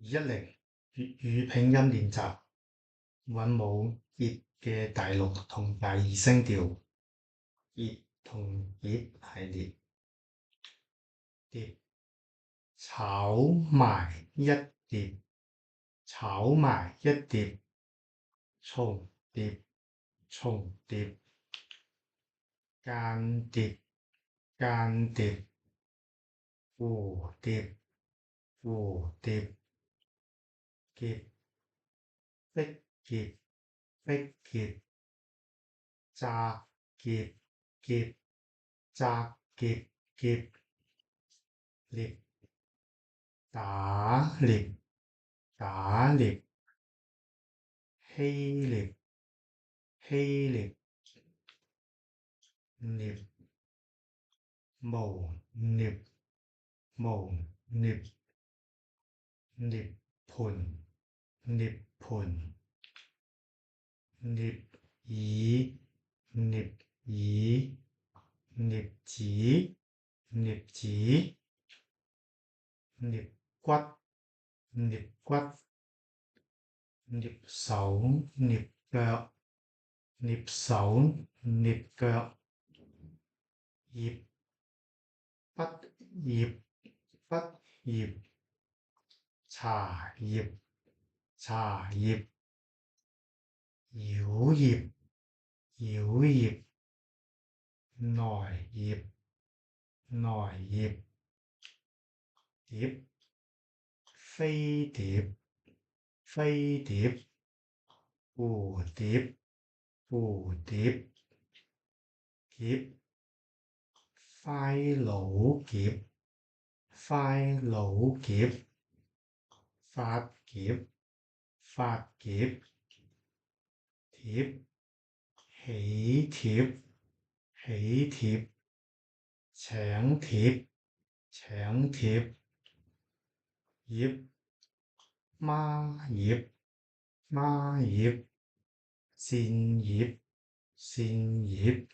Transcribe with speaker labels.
Speaker 1: 210粵語拼音練習，韻母葉嘅第六同第二聲調，葉同葉系列，碟炒埋一碟，炒埋一碟，重疊重疊，間諜間諜，蝴蝶蝴蝶，結逼結逼結，紮結結紮結結，獵打獵打獵，希臘希臘，捏無捏無捏，涅槃涅槃，聥耳聥耳，鑷子鑷子，顳骨顳骨，躡手躡腳躡手躡腳，葉不葉不葉，茶葉茶葉，妖孽妖孽，來葉來葉，蝶飛碟飛碟，蝴蝶蝴蝶，劫快佬劫快佬劫，發劫發劫，貼喜帖喜帖，請帖請帖，葉孖葉孖葉，扇葉扇葉。